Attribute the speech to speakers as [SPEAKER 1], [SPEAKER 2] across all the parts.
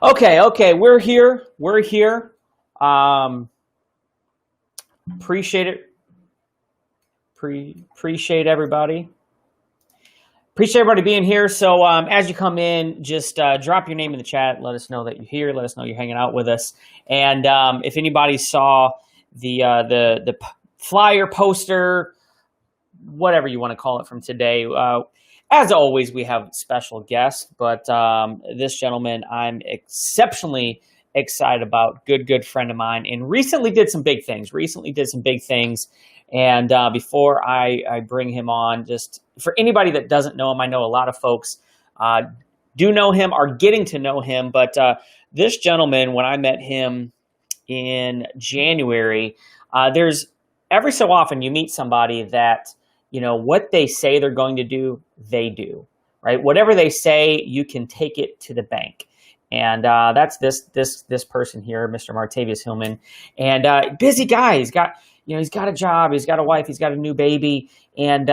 [SPEAKER 1] Okay, we're here. We're here. Um, appreciate it. Appreciate everybody. Appreciate everybody being here. So as you come in, just drop your name in the chat. Let us know that you're here. Let us know you're hanging out with us. And if anybody saw the flyer poster, whatever you want to call it from today. As always, we have special guests, but this gentleman I'm exceptionally excited about. Good friend of mine, and recently did some big things. And before I bring him on, just for anybody that doesn't know him, I know a lot of folks do know him, are getting to know him. But this gentleman, when I met him in January, there's every so often you meet somebody that, you know, what they say they're going to do, they do, right? Whatever they say, you can take it to the bank. And that's this person here, Mr. Martavius Hillman. And busy guy. He's got a job, he's got a wife, he's got a new baby, and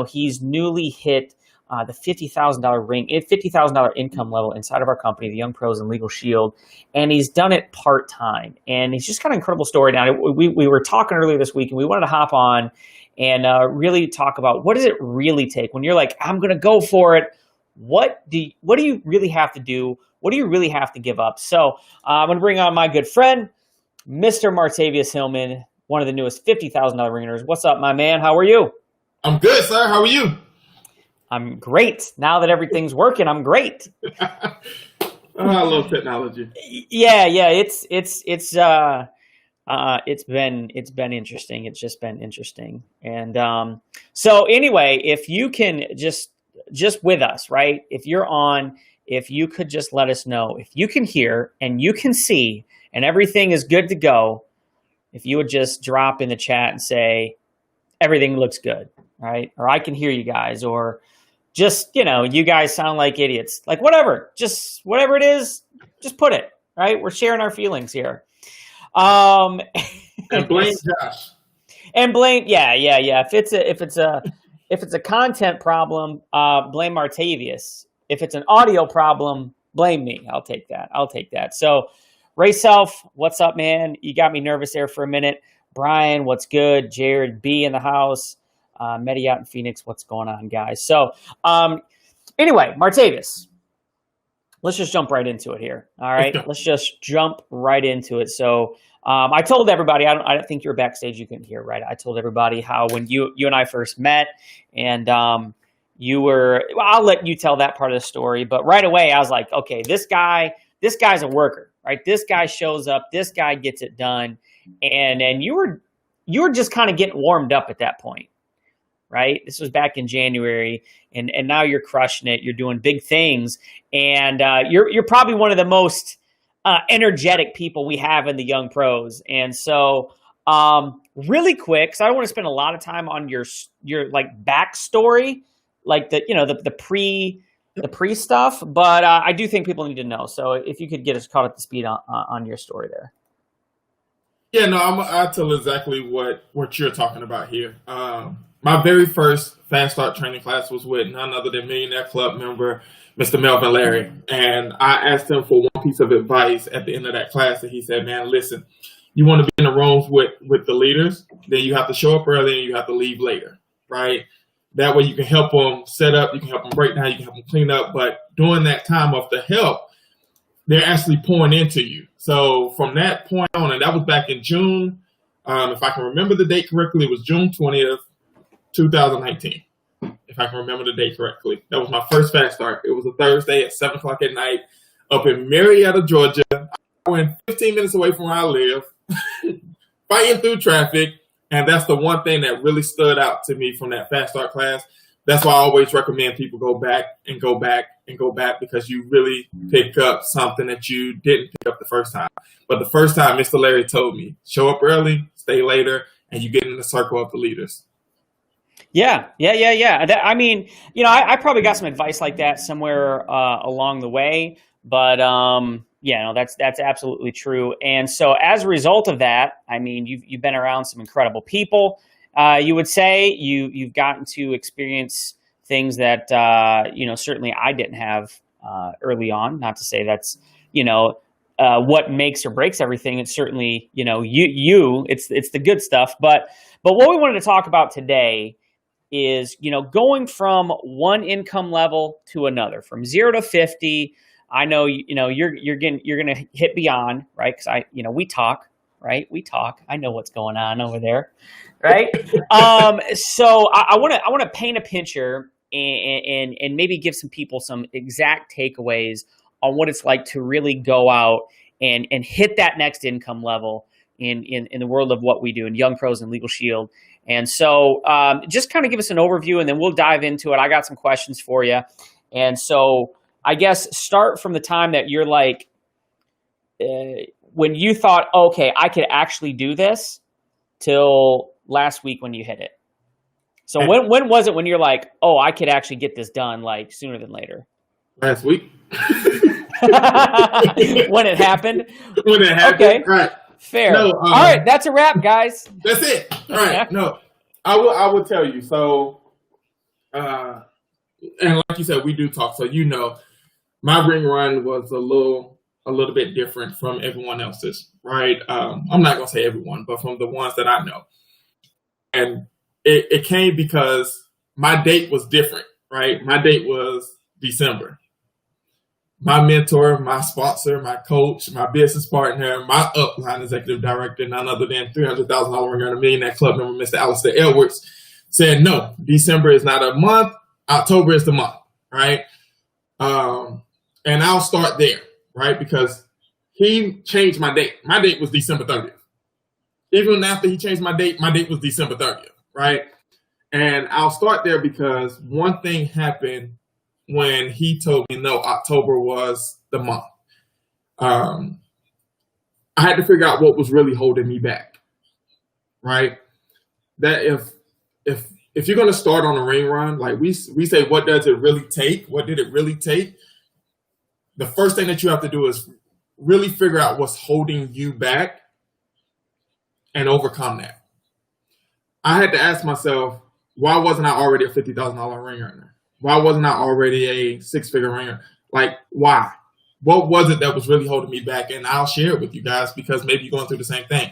[SPEAKER 1] he's newly hit the $50,000 income level inside of our company, the Young Pros and Legal Shield, and he's done it part-time. And he's just got an incredible story. Now, we were talking earlier this week, and we wanted to hop on and really talk about what does it really take when you're like, I'm going to go for it. What do you really have to do? What do you really have to give up? So I'm going to bring on my good friend, Mr. Martavius Hillman, one of the newest $50,000 ringers. What's up, my man? How are you?
[SPEAKER 2] I'm good, sir. How are you?
[SPEAKER 1] I'm great. Now that everything's working, I'm great.
[SPEAKER 2] I love technology.
[SPEAKER 1] Yeah. It's been interesting. It's just been interesting. And so anyway, if you can just with us, right? If you're on, if you could just let us know if you can hear and you can see and everything is good to go. If you would just drop in the chat and say everything looks good, right? Or I can hear you guys, or just, you guys sound like idiots. Like whatever, just whatever it is, just put it, right? We're sharing our feelings here.
[SPEAKER 2] And blame Josh.
[SPEAKER 1] And blame, yeah. If it's a content problem, blame Martavius. If it's an audio problem, blame me. I'll take that. So, Ray Self, what's up, man? You got me nervous there for a minute. Brian, what's good? Jared B in the house. Medi out in Phoenix, what's going on, guys? So, anyway, Martavius, let's just jump right into it here. All right, let's just jump right into it. So, I told everybody, I don't think you were backstage, you couldn't hear, right? I told everybody how when you and I first met, and I'll let you tell that part of the story, but right away I was like, okay, this guy's a worker, right? This guy shows up, this guy gets it done, and you were just kind of getting warmed up at that point, right? This was back in January, and now you're crushing it. You're doing big things, and you're probably one of the most energetic people we have in the Young Pros. And so, really quick, because I don't want to spend a lot of time on your like backstory, like the pre stuff, but I do think people need to know. So if you could get us caught up to speed on your story there.
[SPEAKER 2] Yeah, no, I'll tell exactly what you're talking about here. My very first Fast Start training class was with none other than Millionaire Club member, Mr. Melvin Larry. And I asked him for one piece of advice at the end of that class. And he said, man, listen, you want to be in the rooms with the leaders, then you have to show up early and you have to leave later, right? That way you can help them set up, you can help them break down, you can help them clean up. But during that time of the help, they're actually pouring into you. So from that point on, and that was back in June, if I can remember the date correctly, it was June 20th, 2019. If I can remember the date correctly. That was my first Fast Start. It was a Thursday at 7 o'clock at night up in Marietta, Georgia. I went 15 minutes away from where I live, fighting through traffic. And that's the one thing that really stood out to me from that Fast Start class. That's why I always recommend people go back and go back and go back, because you really pick up something that you didn't pick up the first time. But the first time, Mr. Larry told me, show up early, stay later, and you get in the circle of the leaders.
[SPEAKER 1] Yeah. I mean, I probably got some advice like that somewhere along the way, but that's absolutely true. And so as a result of that, I mean, you've been around some incredible people. You would say you've gotten to experience things that certainly I didn't have early on. Not to say that's what makes or breaks everything. It's certainly, it's the good stuff. But what we wanted to talk about today is, going from one income level to another, from 0 to 50. I know, you're going to hit beyond, right? Because we talk, right? We talk. I know what's going on over there, right? So I want to paint a picture and maybe give some people some exact takeaways on what it's like to really go out and hit that next income level in the world of what we do in Young Pros and Legal Shield. And so just kind of give us an overview, and then we'll dive into it. I got some questions for you. And so I guess start from the time that you're like, when you thought, okay, I could actually do this, till last week when you hit it. So when was it when you're like, oh, I could actually get this done like sooner than later?
[SPEAKER 2] Last week.
[SPEAKER 1] When it happened?
[SPEAKER 2] When it happened,
[SPEAKER 1] okay.
[SPEAKER 2] Right.
[SPEAKER 1] Fair. All right, that's a wrap, guys.
[SPEAKER 2] That's it. All right. No, I will tell you. So, and like you said, we do talk. So my ring run was a little bit different from everyone else's, right? I'm not gonna say everyone, but from the ones that I know. And it came because my date was different, right? My date was December. My mentor, my sponsor, my coach, my business partner, my upline executive director, none other than $300,000 ringer and a millionaire club member, Mr. Alistair Edwards, said, no, December is not a month. October is the month, right? And I'll start there, right? Because he changed my date. My date was December 30th. Even after he changed my date was December 30th, right? And I'll start there because one thing happened when he told me, no, October was the month. I had to figure out what was really holding me back, right? That if you're going to start on a ring run, like we say, what does it really take? What did it really take? The first thing that you have to do is really figure out what's holding you back and overcome that. I had to ask myself, why wasn't I already a $50,000 ring earner? Why wasn't I already a six-figure ringer? Like, why? What was it that was really holding me back? And I'll share it with you guys because maybe you're going through the same thing.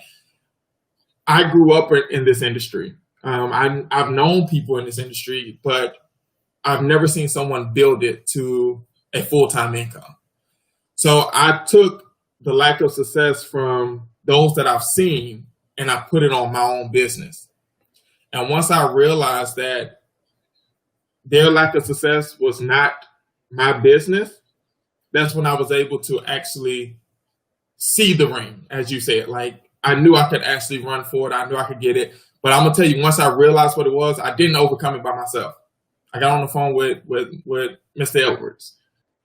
[SPEAKER 2] I grew up in this industry. I've known people in this industry, but I've never seen someone build it to a full-time income. So I took the lack of success from those that I've seen and I put it on my own business. And once I realized that their lack of success was not my business, that's when I was able to actually see the ring, as you said. Like, I knew I could actually run for it. I knew I could get it. But I'm going to tell you, once I realized what it was, I didn't overcome it by myself. I got on the phone with Mr. Edwards,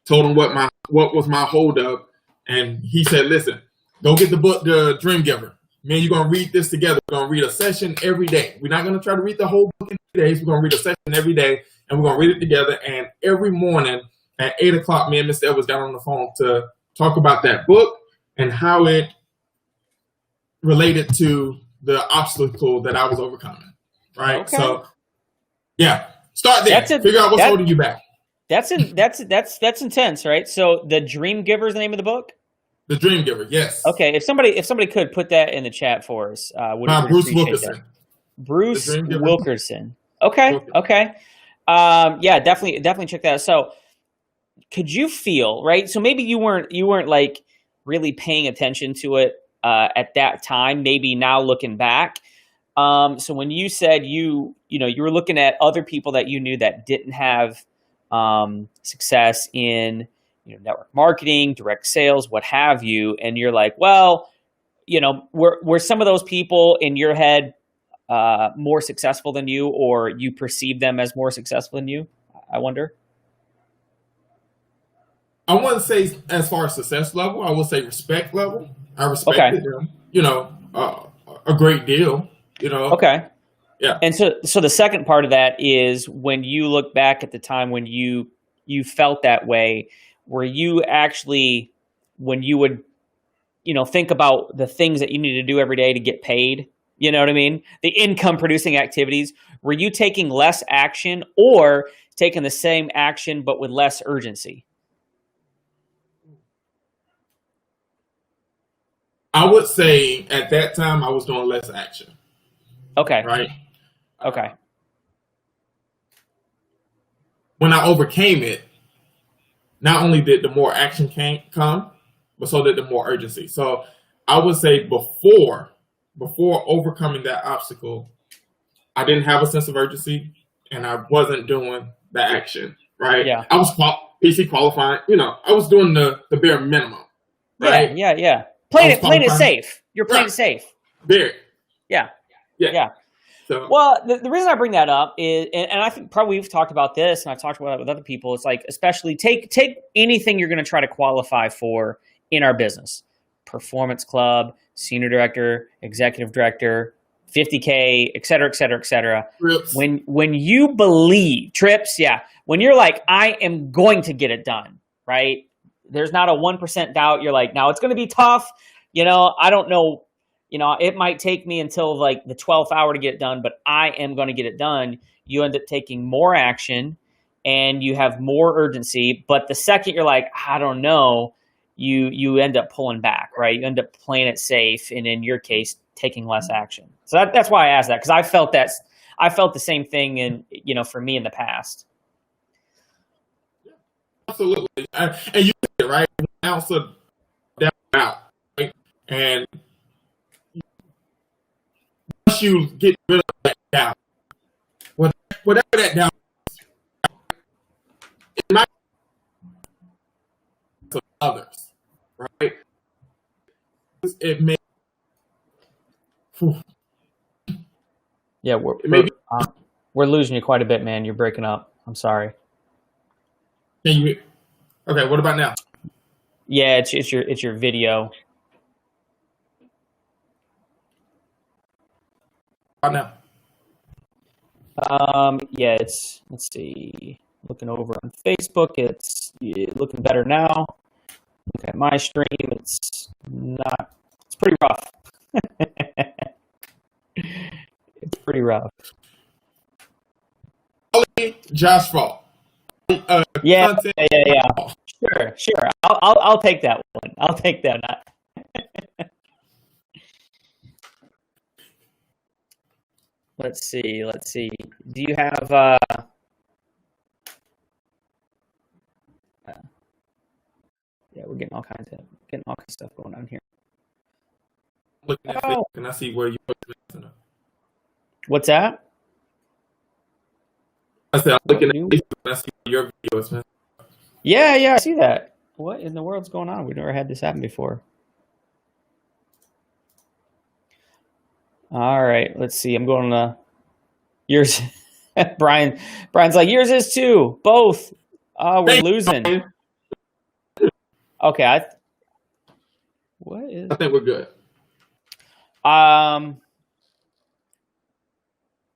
[SPEAKER 2] told him what was my holdup, and he said, listen, go get the book, The Dream Giver. Man, you're going to read this together. We're going to read a session every day. We're not going to try to read the whole book in 3 days. We're going to read a session every day, and we're going to read it together. And every morning at 8 o'clock, me and Mr. Edwards got on the phone to talk about that book and how it related to the obstacle that I was overcoming, right?
[SPEAKER 1] Okay.
[SPEAKER 2] So, yeah, start there. Figure out what's holding you back.
[SPEAKER 1] That's intense, right? So, The Dream Giver is the name of the book?
[SPEAKER 2] The Dream Giver, yes.
[SPEAKER 1] Okay, if somebody could put that in the chat for us, would
[SPEAKER 2] Bruce
[SPEAKER 1] appreciate
[SPEAKER 2] Wilkinson.
[SPEAKER 1] that. Bruce Wilkinson. Okay. Yeah, definitely check that out. So, could you feel, right? So maybe you weren't like really paying attention to it at that time. Maybe now looking back. So when you said you were looking at other people that you knew that didn't have success in network marketing, direct sales, what have you, and you're like, well, were some of those people in your head more successful than you, or you perceive them as more successful than you? I wonder.
[SPEAKER 2] I wouldn't say as far as success level. I would say respect level. I respected them, a great deal.
[SPEAKER 1] Okay.
[SPEAKER 2] Yeah.
[SPEAKER 1] And so the second part of that is when you look back at the time when you felt that way, were you actually, when you would, think about the things that you need to do every day to get paid, you know what I mean? The income producing activities, were you taking less action or taking the same action but with less urgency?
[SPEAKER 2] I would say at that time I was doing less action,
[SPEAKER 1] Okay.
[SPEAKER 2] right?
[SPEAKER 1] Okay.
[SPEAKER 2] When I overcame it, not only did the more action come, but so did the more urgency. So I would say before overcoming that obstacle, I didn't have a sense of urgency, and I wasn't doing the action. Right?
[SPEAKER 1] Yeah.
[SPEAKER 2] I was PC qualifying. I was doing the bare minimum. Right?
[SPEAKER 1] Yeah. Playing it safe. You're playing
[SPEAKER 2] Right.
[SPEAKER 1] it safe.
[SPEAKER 2] Very.
[SPEAKER 1] Yeah.
[SPEAKER 2] Yeah. So
[SPEAKER 1] Well, the reason I bring that up is, and I think probably we've talked about this, and I've talked about it with other people. It's like, especially take anything you're going to try to qualify for in our business: performance club, senior director, executive director, 50K, et cetera, et cetera, et cetera.
[SPEAKER 2] trips.
[SPEAKER 1] When you believe trips, when you're like, I am going to get it done, right? There's not a 1% doubt. You're like, now it's going to be tough. I don't know. It might take me until like the 12th hour to get it done, but I am going to get it done. You end up taking more action and you have more urgency. But the second you're like, I don't know, you end up pulling back, right? You end up playing it safe. And in your case, taking less action. So that's why I asked that. Cause I felt the same thing for me in the past.
[SPEAKER 2] Absolutely. And you said it, right? Ounce of doubt out. Right? And once you get rid of that doubt, whatever that doubt is, it might be to others, right? It may.
[SPEAKER 1] Yeah, we're losing you quite a bit, man. You're breaking up. I'm sorry.
[SPEAKER 2] Okay, what about now?
[SPEAKER 1] Yeah, it's your video.
[SPEAKER 2] How about
[SPEAKER 1] now? Let's see. Looking over on Facebook, it's looking better now. Look at my stream, it's pretty rough. It's pretty rough.
[SPEAKER 2] Josh Fault.
[SPEAKER 1] Yeah. Sure. I'll take that one. I'll take that. Let's see. Do you have we're getting all kinds of stuff going on here.
[SPEAKER 2] Looking at Facebook and I see where you're missing up.
[SPEAKER 1] What's that?
[SPEAKER 2] I said I'm looking at Facebook and I see where your video is missing up.
[SPEAKER 1] Yeah, I see that. What in the world's going on? We've never had this happen before. All right, let's see. I'm going to yours. Brian's like, yours is too. Both. We're losing. Okay. I
[SPEAKER 2] think we're good.
[SPEAKER 1] All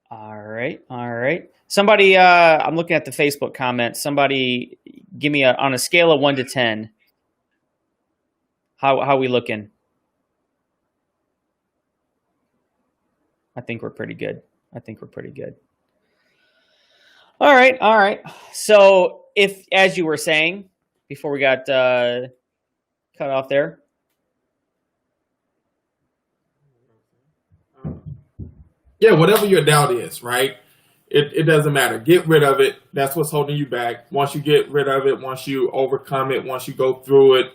[SPEAKER 1] right. Somebody, I'm looking at the Facebook comments. Somebody give me on a scale of 1 to 10. How we looking? I think we're pretty good. All right. So if, as you were saying before we got cut off there.
[SPEAKER 2] Yeah, whatever your doubt is, right? It doesn't matter. Get rid of it. That's what's holding you back. Once you get rid of it, once you overcome it, once you go through it,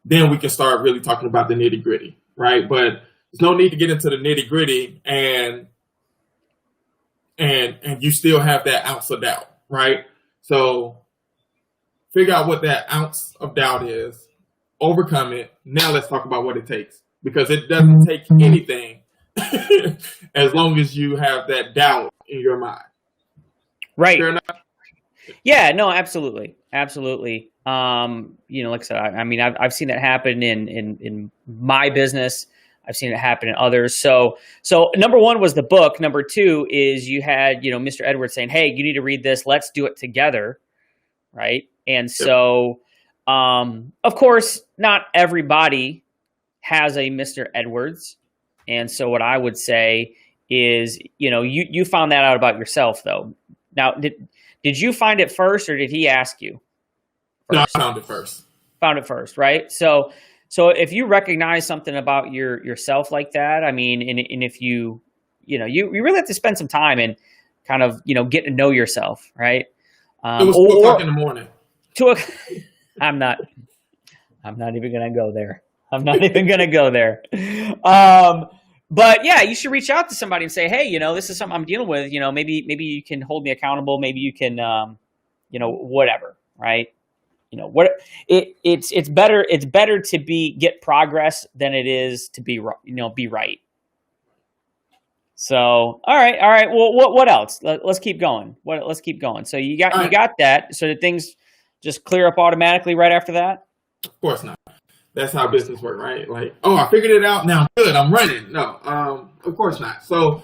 [SPEAKER 2] then we can start really talking about the nitty gritty, right? But there's no need to get into the nitty gritty and you still have that ounce of doubt, right? So figure out what that ounce of doubt is, overcome it. Now let's talk about what it takes, because it doesn't take anything as long as you have that doubt in your mind.
[SPEAKER 1] Right.
[SPEAKER 2] Fair enough?
[SPEAKER 1] Yeah, no, absolutely. Like I said, I mean, I've seen it happen in my business. I've seen it happen in others. So number one was the book. Number two is you had, Mr. Edwards saying, hey, you need to read this. Let's do it together. Right. And so, of course, not everybody has a Mr. Edwards. And so what I would say is, you found that out about yourself, though. Now, did you find it first, or did he ask you?
[SPEAKER 2] No, I found it first.
[SPEAKER 1] Found it first, right? So So if you recognize something about yourself like that, I mean, and if you really have to spend some time and kind of, get to know yourself, right?
[SPEAKER 2] It was 2 o'clock in the morning.
[SPEAKER 1] I'm not even going to go there. I'm not even going to go there. But yeah, you should reach out to somebody and say, hey, this is something I'm dealing with. Maybe you can hold me accountable. Maybe you can, whatever, right? It's better to get progress than it is to be right. So, all right. Well, what else? Let's keep going. Let's keep going. So you got that. So did things just clear up automatically right after that?
[SPEAKER 2] Of course not. That's how business works, right? Like, oh, I figured it out. Now I'm good. I'm running. No, of course not. So,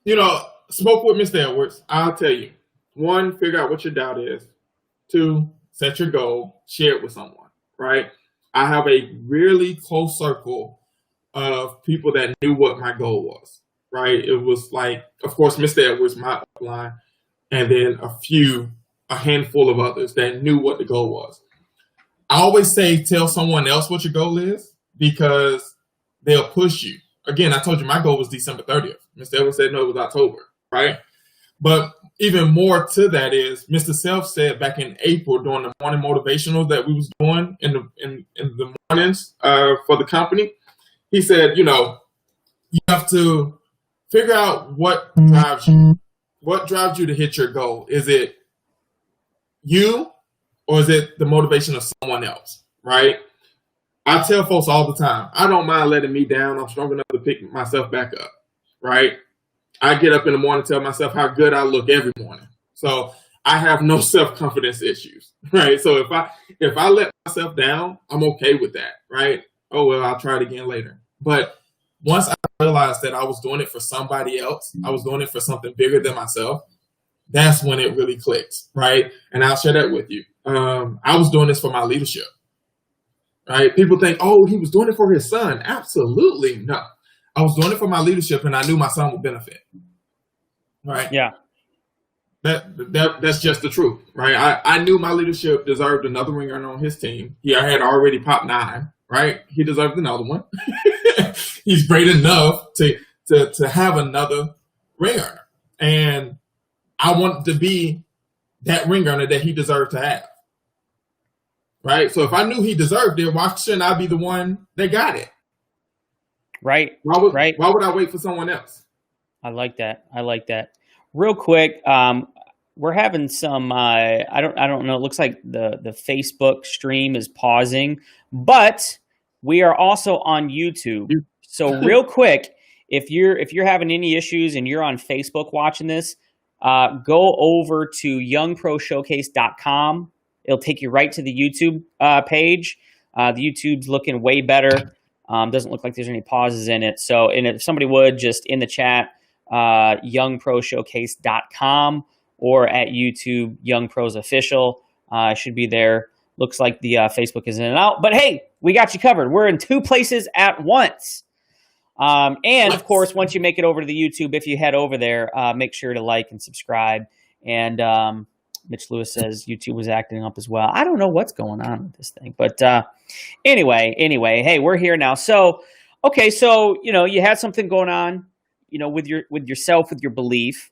[SPEAKER 2] smoke with Mr. Edwards. I'll tell you. 1, figure out what your doubt is. 2, set your goal. Share it with someone, right? I have a really close circle of people that knew what my goal was, right? It was like, of course, Mr. Edwards, my upline, and then a handful of others that knew what the goal was. I always say, tell someone else what your goal is because they'll push you. Again, I told you my goal was December 30th. Mr. Edwards said, no, it was October, right? But even more to that is Mr. Self said back in April during the morning motivational that we was doing in the mornings for the company, he said, you have to figure out what drives you. What drives you to hit your goal? Is it you or is it the motivation of someone else, right? I tell folks all the time, I don't mind letting me down. I'm strong enough to pick myself back up, right? I get up in the morning and tell myself how good I look every morning. So I have no self-confidence issues, right? So if I let myself down, I'm okay with that, right? Oh, well, I'll try it again later. But once I realized that I was doing it for somebody else, I was doing it for something bigger than myself, that's when it really clicks, right? And I'll share that with you. I was doing this for my leadership, right? People think, oh, he was doing it for his son. Absolutely no. I was doing it for my leadership, and I knew my son would benefit, right?
[SPEAKER 1] Yeah.
[SPEAKER 2] That's just the truth, right? I knew my leadership deserved another ring earner on his team. I had already popped 9, right? He deserved another one. He's great enough to have another ring earner, and I wanted to be that ring earner that he deserved to have, right? So if I knew he deserved it, why shouldn't I be the one that got it?
[SPEAKER 1] Right.
[SPEAKER 2] Why would I wait for someone else?
[SPEAKER 1] I like that. Real quick, we're having some. I don't know. It looks like the Facebook stream is pausing, but we are also on YouTube. So real quick, if you're having any issues and you're on Facebook watching this, go over to youngproshowcase.com. It'll take you right to the YouTube page. The YouTube's looking way better. Doesn't look like there's any pauses in it. So, and if somebody would just in the chat, youngproshowcase.com or at YouTube, Young Pros Official, should be there. Looks like the Facebook is in and out, but hey, we got you covered. We're in 2 places at once. And of course, once you make it over to the YouTube, if you head over there, make sure to like and subscribe. And Mitch Lewis says YouTube was acting up as well. I don't know what's going on with this thing, but anyway, hey, we're here now. So, okay, so you had something going on, with yourself, with your belief,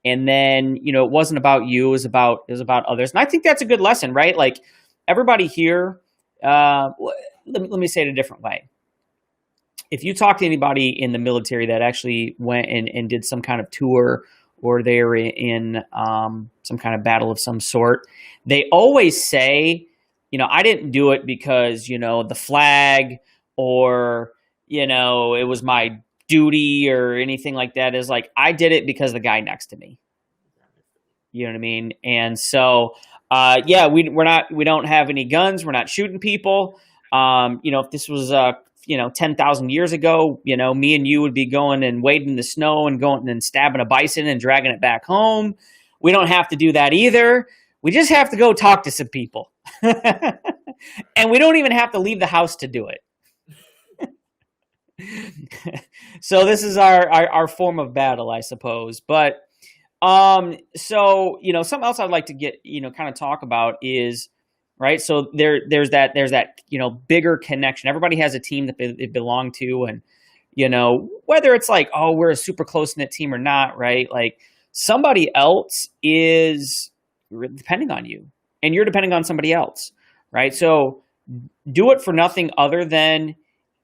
[SPEAKER 1] and then it wasn't about you, it was about others, and I think that's a good lesson, right? Like everybody here. Let me say it a different way. If you talk to anybody in the military that actually went and did some kind of tour, or they were in some kind of battle of some sort, they always say, I didn't do it because, the flag or, it was my duty or anything like that. Is like, I did it because the guy next to me. You know what I mean? And so, we don't have any guns. We're not shooting people. If this was 10,000 years ago, me and you would be going and wading in the snow and going and stabbing a bison and dragging it back home. We don't have to do that either. We just have to go talk to some people. And we don't even have to leave the house to do it. So this is our form of battle, I suppose. But so, something else I'd like to get, kind of talk about is, right? So there's that bigger connection. Everybody has a team that they belong to, and whether it's like, oh, we're a super close knit team or not, right? Like somebody else is depending on you, and you're depending on somebody else, right? So do it for nothing other than,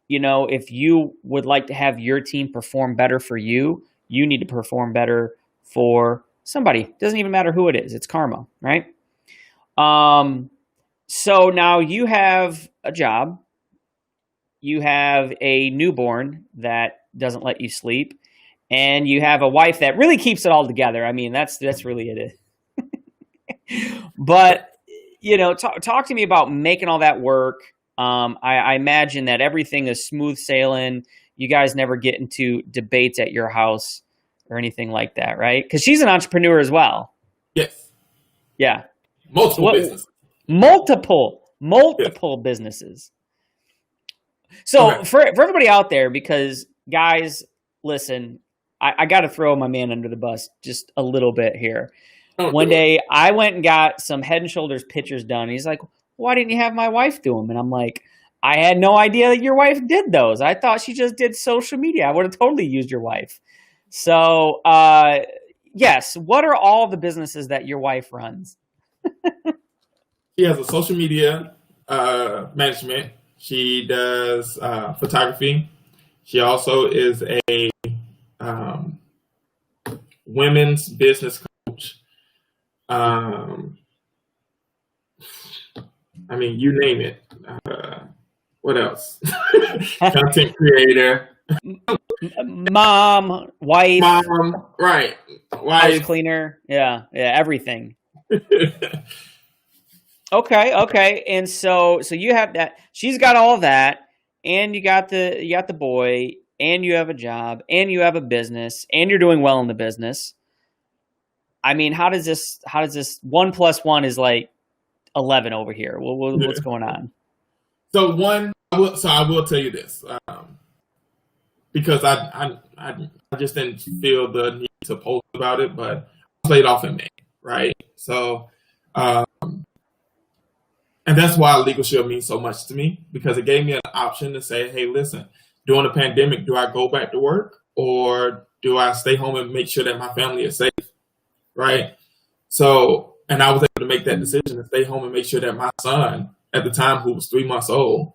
[SPEAKER 1] if you would like to have your team perform better for you, you need to perform better for somebody. Doesn't even matter who it is. It's karma, right? So now you have a job, you have a newborn that doesn't let you sleep, and you have a wife that really keeps it all together. I mean, that's really it. But, talk to me about making all that work. I imagine that everything is smooth sailing. You guys never get into debates at your house or anything like that, right? Because she's an entrepreneur as well.
[SPEAKER 2] Yes.
[SPEAKER 1] Yeah.
[SPEAKER 2] Multiple businesses.
[SPEAKER 1] Multiple businesses. So for everybody out there, because guys, listen, I got to throw my man under the bus just a little bit here. One day I went and got some Head and Shoulders pictures done. He's like, why didn't you have my wife do them? And I'm like, I had no idea that your wife did those. I thought she just did social media. I would have totally used your wife. So, yes, what are all the businesses that your wife runs?
[SPEAKER 2] She has a social media management. She does photography. She also is a women's business coach. I mean, you name it. What else? Content creator.
[SPEAKER 1] Mom, wife.
[SPEAKER 2] Right.
[SPEAKER 1] Wife. House cleaner. Yeah, everything. Okay. And so you have that. She's got all that, and you got the boy, and you have a job, and you have a business, and you're doing well in the business. I mean, how does this 1 + 1 is like 11 over here? What's going on?
[SPEAKER 2] So I will tell you this, because I just didn't feel the need to post about it, but I played off in May, right? So, and that's why Legal Shield means so much to me, because it gave me an option to say, hey, listen, during the pandemic, do I go back to work, or do I stay home and make sure that my family is safe, right? So, and I was able to make that decision to stay home and make sure that my son, at the time, who was 3 months old,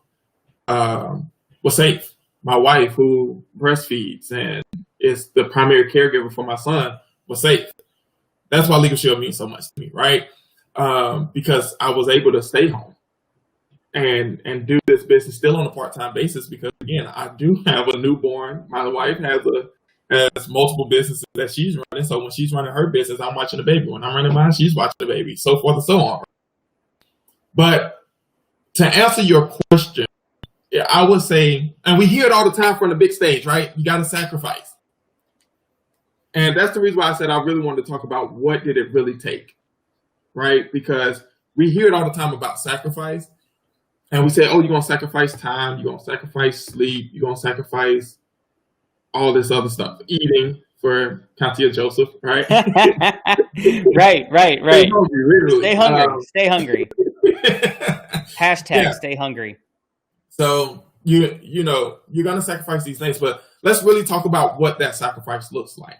[SPEAKER 2] was safe. My wife, who breastfeeds and is the primary caregiver for my son, was safe. That's why Legal Shield means so much to me, right? Because I was able to stay home and do this business still on a part-time basis, because again, I do have a newborn. My wife has multiple businesses that she's running. So when she's running her business, I'm watching the baby. When I'm running mine, she's watching the baby, so forth and so on. But to answer your question, I would say, and we hear it all the time from the big stage, right? You got to sacrifice. And that's the reason why I said I really wanted to talk about what did it really take, right? Because we hear it all the time about sacrifice. And we say, oh, you're going to sacrifice time. You're going to sacrifice sleep. You're going to sacrifice all this other stuff. Eating for Katia Joseph, right?
[SPEAKER 1] Right.
[SPEAKER 2] Stay hungry, literally.
[SPEAKER 1] Stay hungry. Hashtag stay hungry.
[SPEAKER 2] So, you're going to sacrifice these things. But let's really talk about what that sacrifice looks like.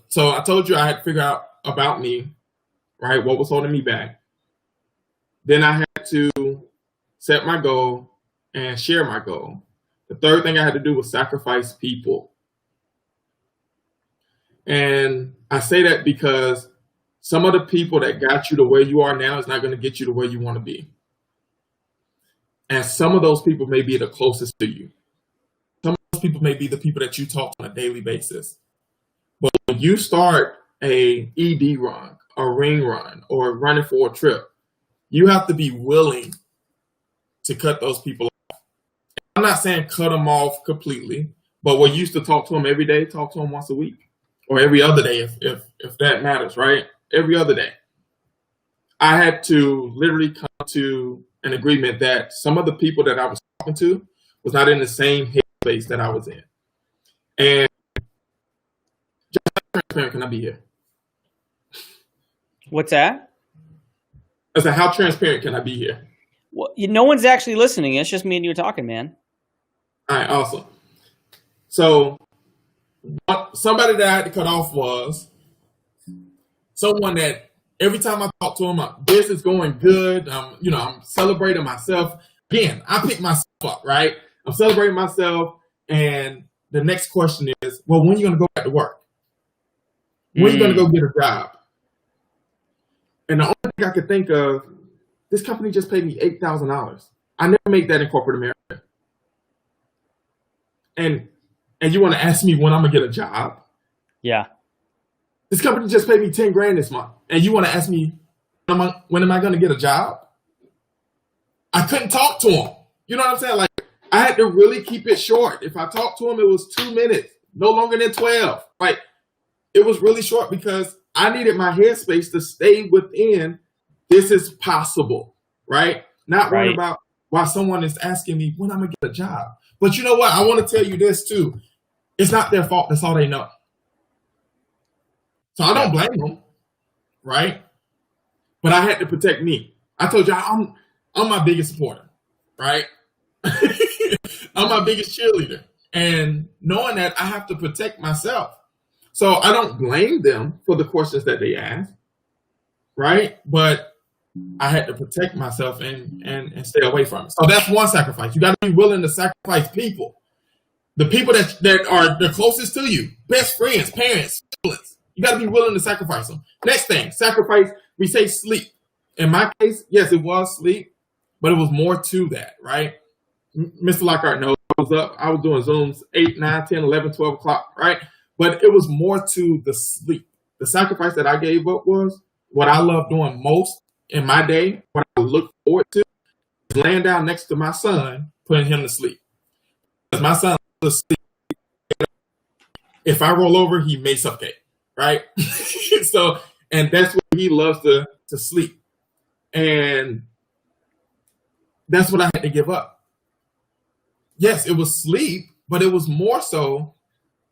[SPEAKER 2] So I told you I had to figure out about me, right? What was holding me back. Then I had to set my goal and share my goal. The third thing I had to do was sacrifice people. And I say that because some of the people that got you to where you are now is not going to get you to where you want to be. And some of those people may be the closest to you. Some of those people may be the people that you talk to on a daily basis. But when you start a ED run, a ring run, or running for a trip, you have to be willing to cut those people off. I'm not saying cut them off completely, but we used to talk to them every day, talk to them once a week, or every other day if that matters, right? Every other day. I had to literally come to an agreement that some of the people that I was talking to was not in the same headspace that I was in. And just transparent, can I be here?
[SPEAKER 1] What's that?
[SPEAKER 2] I said, how transparent can I be here?
[SPEAKER 1] Well, no one's actually listening. It's just me and you talking, man.
[SPEAKER 2] All right, awesome. So somebody that I had to cut off was someone that every time I talk to him, my business going good. I'm celebrating myself. Again, I pick myself up, right? I'm celebrating myself, and the next question is, well, when are you going to go back to work? When are you going to go get a job? And the only thing I could think of, this company just paid me $8,000. I never make that in corporate America. And you want to ask me when I'm gonna get a job?
[SPEAKER 1] Yeah.
[SPEAKER 2] This company just paid me 10 grand this month, and you want to ask me when am I gonna get a job? I couldn't talk to him. You know what I'm saying? Like, I had to really keep it short. If I talked to him, it was 2 minutes, no longer than 12. Like, it was really short because I needed my headspace to stay within this is possible, right? Not worrying about why someone is asking me when I'm gonna get a job. But you know what? I want to tell you this too. It's not their fault. That's all they know. So I don't blame them, right? But I had to protect me. I told you I'm my biggest supporter, right? I'm my biggest cheerleader. And knowing that, I have to protect myself. So I don't blame them for the questions that they ask, right? But I had to protect myself and stay away from it. So that's one sacrifice. You got to be willing to sacrifice people. The people that are the closest to you, best friends, parents, siblings. You got to be willing to sacrifice them. Next thing, sacrifice, we say sleep. In my case, yes, it was sleep, but it was more to that, right? Mr. Lockhart knows I was doing Zooms 8, 9, 10, 11, 12 o'clock, right? But it was more to the sleep. The sacrifice that I gave up was what I love doing most in my day, what I look forward to, is laying down next to my son, putting him to sleep. Because my son loves to sleep. If I roll over, he may suffocate, right? So, and that's what he loves to sleep. And that's what I had to give up. Yes, it was sleep, but it was more so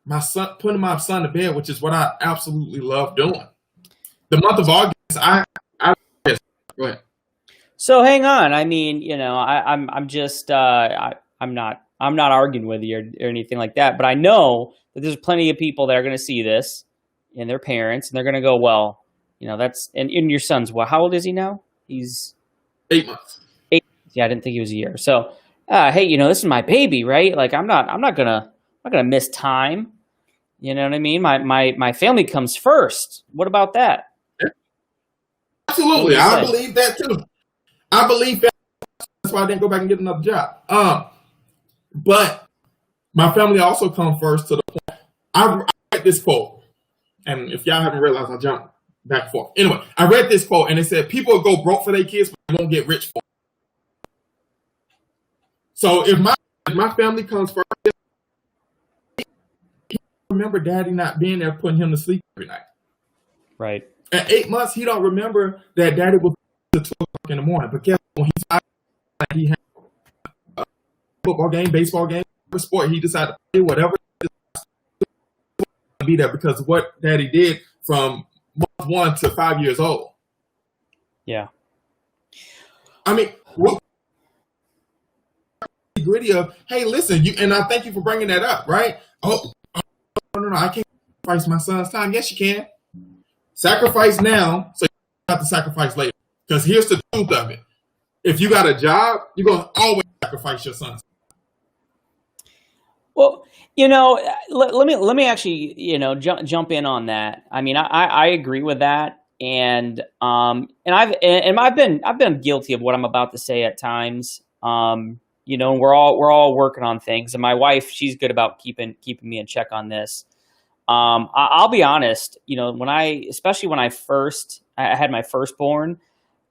[SPEAKER 2] my son, putting my son to bed, which is what I absolutely love doing. The month of August, yes, go ahead.
[SPEAKER 1] So hang on. I mean, I'm just I'm not arguing with you or anything like that, but I know that there's plenty of people that are going to see this and their parents, and they're going to go, well, that's and your son's what? How old is he now? He's
[SPEAKER 2] 8 months.
[SPEAKER 1] 8. Yeah, I didn't think he was a year. So, hey, this is my baby, right? Like, I'm not gonna miss time. You know what I mean? My family comes first. What about that?
[SPEAKER 2] Absolutely, I believe that too. I believe that. That's why I didn't go back and get another job. But my family also come first to the point. I read this quote, and if y'all haven't realized, I jump back and forth. Anyway, I read this quote, and it said, "People will go broke for their kids, but they won't get rich for them." So if my family comes first, he remember Daddy not being there, putting him to sleep every night.
[SPEAKER 1] Right.
[SPEAKER 2] At 8 months, he don't remember that Daddy was at 12 o'clock in the morning. But guess when he had a football game, baseball game, sport, he decided to play whatever. Be there because of what Daddy did from month 1 to 5 years old.
[SPEAKER 1] Yeah.
[SPEAKER 2] I mean, gritty of, hey, listen, and I thank you for bringing that up, right? Oh, no, I can't sacrifice my son's time. Yes, you can. Sacrifice now, so you don't have to sacrifice later. Because here's the truth of it: if you got a job, you're gonna always sacrifice your son's.
[SPEAKER 1] Well, let me actually, jump in on that. I mean, I agree with that, and I've been guilty of what I'm about to say at times. We're all working on things, and my wife, she's good about keeping me in check on this. I'll be honest, especially when I had my firstborn,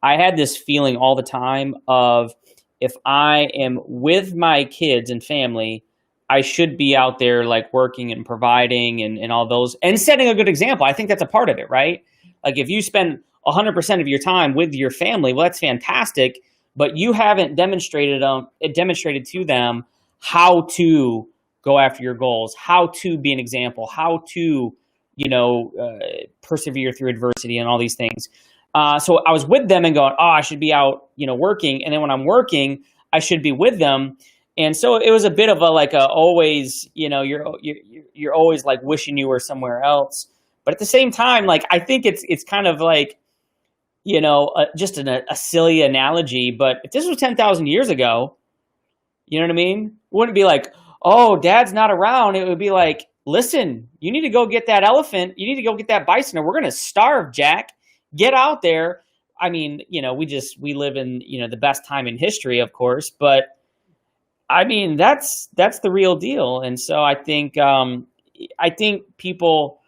[SPEAKER 1] I had this feeling all the time of, if I am with my kids and family, I should be out there like working and providing and all those, and setting a good example. I think that's a part of it, right? Like, if you spend 100% of your time with your family, well, that's fantastic, but you haven't demonstrated to them how to go after your goals, how to be an example, how to, persevere through adversity and all these things. So I was with them and going, oh, I should be out, working. And then when I'm working, I should be with them. And so it was a bit of always, you're always like wishing you were somewhere else. But at the same time, like, I think it's kind of like, just a silly analogy. But if this was 10,000 years ago, you know what I mean? It wouldn't be like, oh, dad's not around. It would be like, listen, you need to go get that elephant. You need to go get that bison, or we're going to starve, Jack. Get out there. I mean, we live in, the best time in history, of course, but I mean, that's the real deal. And so I think people,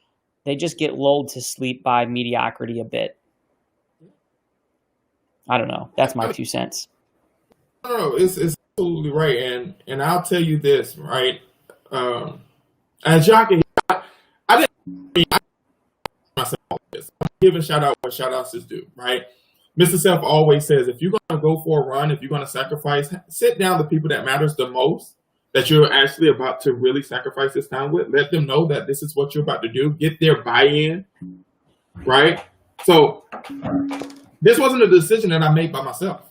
[SPEAKER 1] they just get lulled to sleep by mediocrity a bit. I don't know. That's my 2 cents.
[SPEAKER 2] No, it's absolutely right. And I'll tell you this, right? As y'all can hear, I didn't myself all this. I'm giving shout out what shout outs is due, right? Mr. Self always says, if you're going to go for a run, if you're going to sacrifice, sit down the people that matters the most, that you're actually about to really sacrifice this time with. Let them know that this is what you're about to do. Get their buy-in, right? So this wasn't a decision that I made by myself.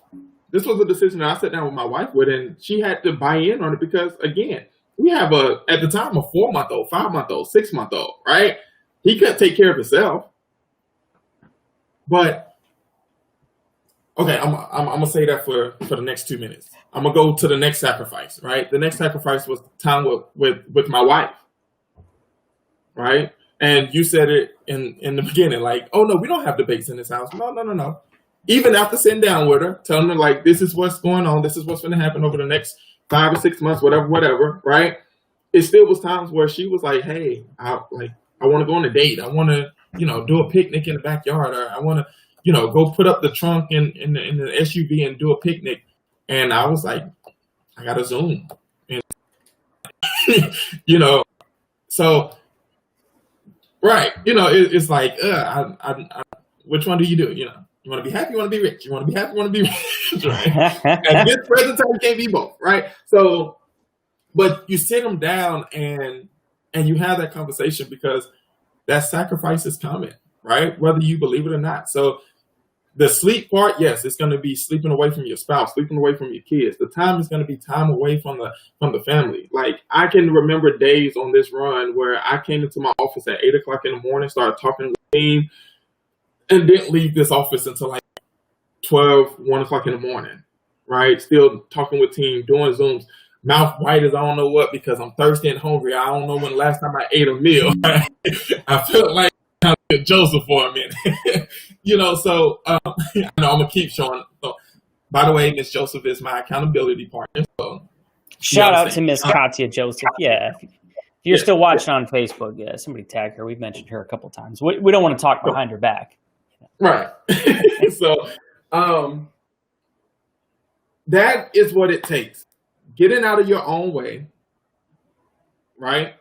[SPEAKER 2] This was a decision that I sat down with my wife with, and she had to buy in on it because, again, we have at the time, a 4-month-old, 5-month-old, 6-month-old, right? He couldn't take care of himself. But okay, I'm gonna say that for the next 2 minutes. I'm gonna go to the next sacrifice, right? The next sacrifice was time with my wife, right? And you said it in the beginning, like, oh no, we don't have debates in this house. No. Even after sitting down with her, telling her like, this is what's going on, this is what's going to happen over the next 5 or 6 months, whatever, right? It still was times where she was like, hey, I want to go on a date. I want to, do a picnic in the backyard, or I want to, go put up the trunk in the SUV and do a picnic. And I was like, I got to Zoom. And, so, right. It's like, which one do you do? You want to be happy, you want to be rich. You want to be happy, you want to be rich, right? At this present time, you can't be both, right? So, but you sit them down and you have that conversation because that sacrifice is coming, right? Whether you believe it or not. So the sleep part, yes, it's going to be sleeping away from your spouse, sleeping away from your kids. The time is going to be time away from the family. Like, I can remember days on this run where I came into my office at 8 o'clock in the morning, started talking with the team, and didn't leave this office until like 1 o'clock in the morning, right? Still talking with team, doing Zooms, mouth white as I don't know what because I'm thirsty and hungry. I don't know when the last time I ate a meal. I felt like Joseph for a minute, so I know I'm going to keep showing. So, by the way, Miss Joseph is my accountability partner. So
[SPEAKER 1] shout out to Miss Katya Joseph. Yeah. If you're still watching on Facebook, yeah, somebody tag her. We've mentioned her a couple of times. We don't want to talk behind her back.
[SPEAKER 2] Right. So that is what it takes. Getting out of your own way, right?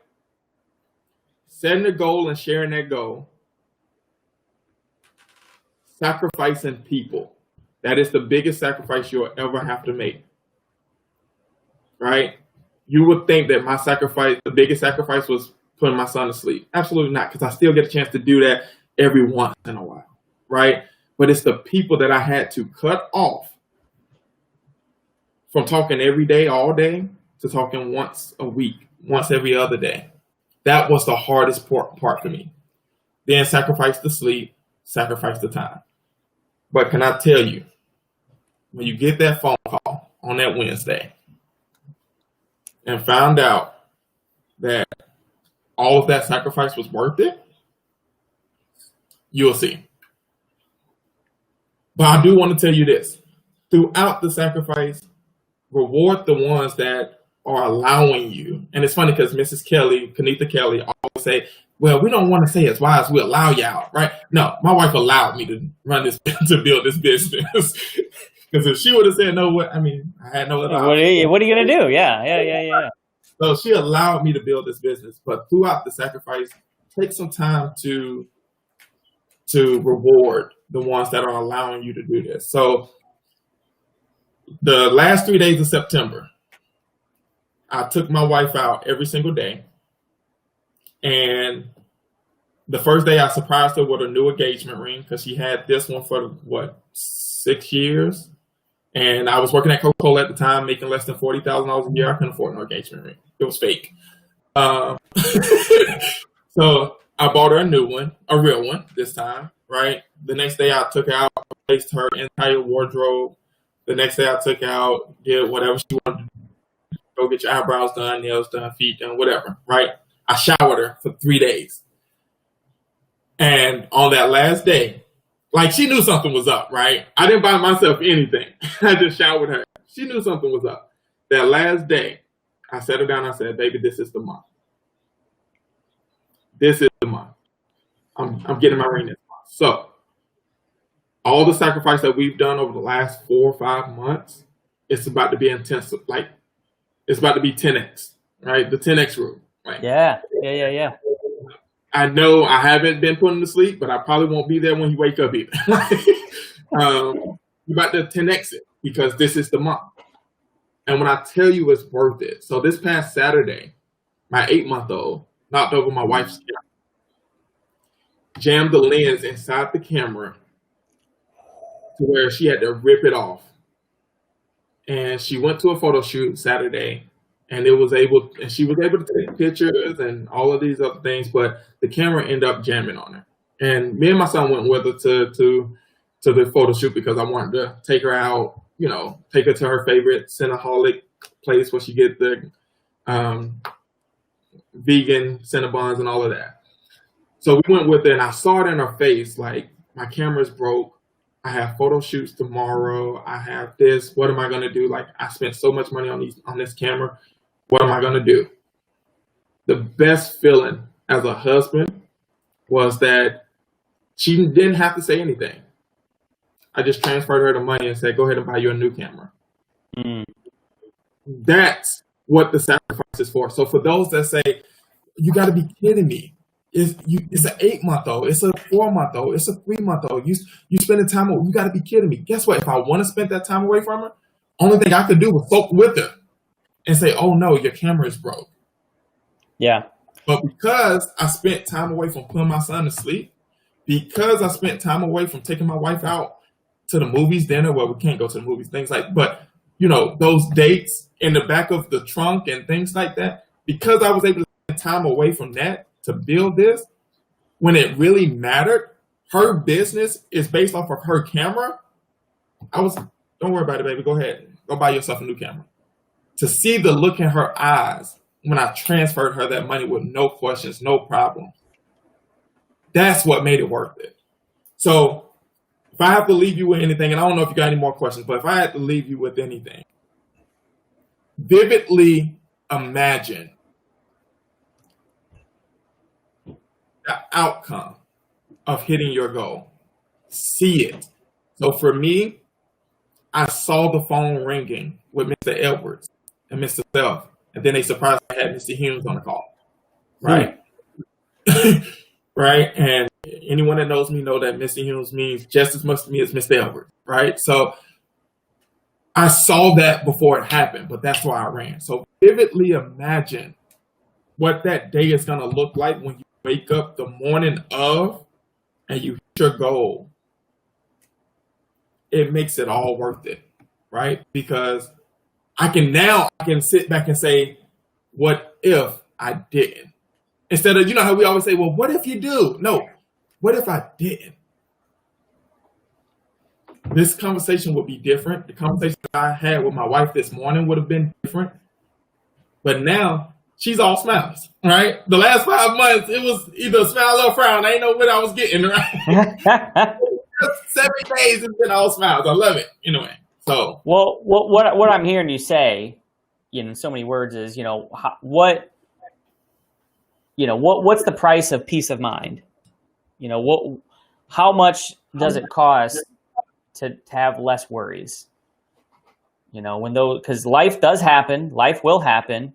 [SPEAKER 2] Setting a goal and sharing that goal. Sacrificing people. That is the biggest sacrifice you'll ever have to make. Right? You would think that the biggest sacrifice was putting my son to sleep. Absolutely not, because I still get a chance to do that every once in a while. Right? But it's the people that I had to cut off from talking every day, all day, to talking once a week, once every other day. That was the hardest part for me. Then sacrifice the sleep, sacrifice the time. But can I tell you, when you get that phone call on that Wednesday and found out that all of that sacrifice was worth it, you'll see. But I do want to tell you this. Throughout the sacrifice, reward the ones that are allowing you. And it's funny because Mrs. Kelly, Kanitha Kelly, always say, well, we don't want to say it's wise. We allow you out, right? No, my wife allowed me to run this, to build this business. Because if she would have said no, I had no other option.
[SPEAKER 1] What are you going to do? Yeah.
[SPEAKER 2] So she allowed me to build this business. But throughout the sacrifice, take some time to reward the ones that are allowing you to do this. So the last 3 days of September, I took my wife out every single day. And The first day I surprised her with a new engagement ring because she had this one for what, 6 years. And I was working at Coca-Cola at the time, making less than $40,000 a year. I couldn't afford no engagement ring. It was fake. So I bought her a new one, a real one this time, right? The next day I took out, replaced her entire wardrobe. The next day I took out, did whatever she wanted to do. Go get your eyebrows done, nails done, feet done, whatever, right? I showered her for 3 days. And on that last day, like she knew something was up, right? I didn't buy myself anything. I just showered her. She knew something was up. That last day, I sat her down. I said, baby, this is the month. This is the month. I'm getting my ring this month. So all the sacrifice that we've done over the last 4 or 5 months, it's about to be intense. Like it's about to be 10x, right? The 10x rule. Right?
[SPEAKER 1] Yeah.
[SPEAKER 2] I know I haven't been put him to sleep, but I probably won't be there when you wake up either. You're about to 10x it because this is the month. And when I tell you it's worth it. So this past Saturday, my 8-month-old knocked over my wife's camera, jammed the lens inside the camera to where she had to rip it off. And she went to a photo shoot Saturday, and she was able to take pictures and all of these other things, but the camera ended up jamming on her. And me and my son went with her to the photo shoot because I wanted to take her out, take her to her favorite Cinnaholic place where she get the vegan Cinnabons and all of that. So we went with her, and I saw it in her face, like, my camera's broke. I have photo shoots tomorrow. I have this. What am I going to do? Like, I spent so much money on this camera. What am I going to do? The best feeling as a husband was that she didn't have to say anything. I just transferred her the money and said, go ahead and buy you a new camera. Mm. That's what the sacrifice is for. So for those that say, you got to be kidding me. It's an 8-month-old. It's a 4-month-old. It's a 3-month-old. You spending time with, you got to be kidding me. Guess what? If I want to spend that time away from her, only thing I could do was soak with her and say, oh no, your camera is broke.
[SPEAKER 1] Yeah.
[SPEAKER 2] But because I spent time away from putting my son to sleep, because I spent time away from taking my wife out to the movies, dinner, well, we can't go to the movies, things like, but those dates in the back of the trunk and things like that, because I was able to spend time away from that to build this, when it really mattered, her business is based off of her camera. Don't worry about it, baby. Go ahead. Go buy yourself a new camera. To see the look in her eyes when I transferred her that money with no questions, no problem. That's what made it worth it. So if I have to leave you with anything, and I don't know if you got any more questions, but if I had to leave you with anything, vividly imagine the outcome of hitting your goal. See it. So for me, I saw the phone ringing with Mr. Edwards and Mr. Self, and then they surprised I had Mr. Humes on the call. Right? Right? And anyone that knows me know that Mr. Humes means just as much to me as Mr. Edwards. Right? So I saw that before it happened, but that's why I ran. So vividly imagine what that day is going to look like when you wake up the morning of and you hit your goal. It makes it all worth it, right? Because I can sit back and say, what if I didn't? Instead of, how we always say, well, what if you do? No, what if I didn't? This conversation would be different. The conversation I had with my wife this morning would have been different. But now she's all smiles, right? The last 5 months, it was either a smile or a frown. I ain't know what I was getting, right? 7 days, it's been all smiles. I love it. Anyway, so.
[SPEAKER 1] Well, what I'm hearing you say, in so many words is, what's the price of peace of mind? How much does it cost to have less worries? Because life does happen, life will happen.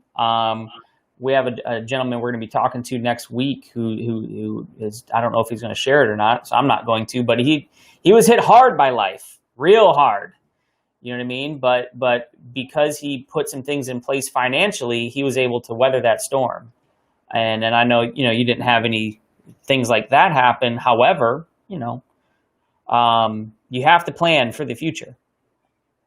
[SPEAKER 1] We have a gentleman we're going to be talking to next week who is, I don't know if he's going to share it or not, so I'm not going to, but he was hit hard by life, real hard. You know what I mean? But because he put some things in place financially, he was able to weather that storm. And I know, you didn't have any things like that happen. However, you have to plan for the future.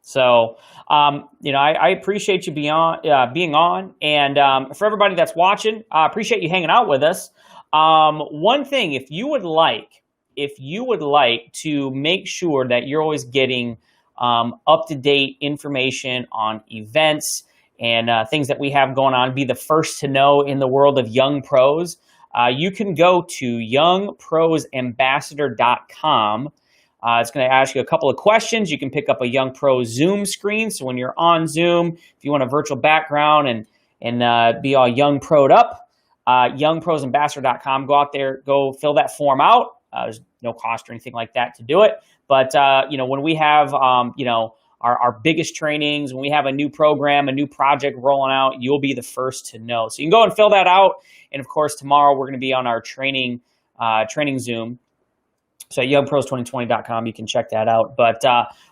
[SPEAKER 1] So, I appreciate you being on, and for everybody that's watching, I appreciate you hanging out with us. One thing, if you would like to make sure that you're always getting up-to-date information on events and things that we have going on, be the first to know in the world of Young Pros, you can go to youngprosambassador.com. It's going to ask you a couple of questions. You can pick up a Young Pro Zoom screen. So when you're on Zoom, if you want a virtual background and be all Young Pro'd up, youngprosambassador.com. Go out there, go fill that form out. There's no cost or anything like that to do it. But, when we have, our biggest trainings, when we have a new program, a new project rolling out, you'll be the first to know. So you can go and fill that out. And of course, tomorrow we're going to be on our training Zoom. So at youngpros2020.com, you can check that out. But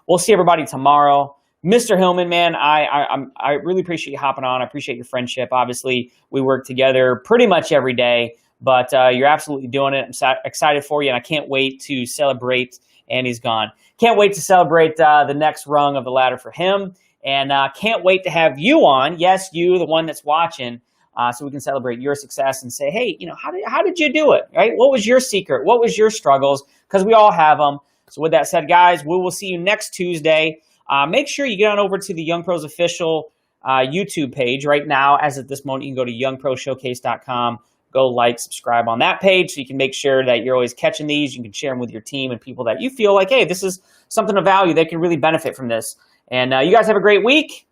[SPEAKER 1] we'll see everybody tomorrow. Mr. Hillman, man, I really appreciate you hopping on. I appreciate your friendship. Obviously, we work together pretty much every day, but you're absolutely doing it. I'm excited for you, and I can't wait to celebrate Andy's gone. Can't wait to celebrate the next rung of the ladder for him, and can't wait to have you on. Yes, you, the one that's watching, so we can celebrate your success and say, hey, how did you do it, right? What was your secret? What was your struggles? Because we all have them. So with that said, guys, we will see you next Tuesday. Make sure you get on over to the Young Pros official YouTube page right now. As of this moment, you can go to youngproshowcase.com. Go like, subscribe on that page so you can make sure that you're always catching these. You can share them with your team and people that you feel like, hey, this is something of value. They can really benefit from this. And you guys have a great week.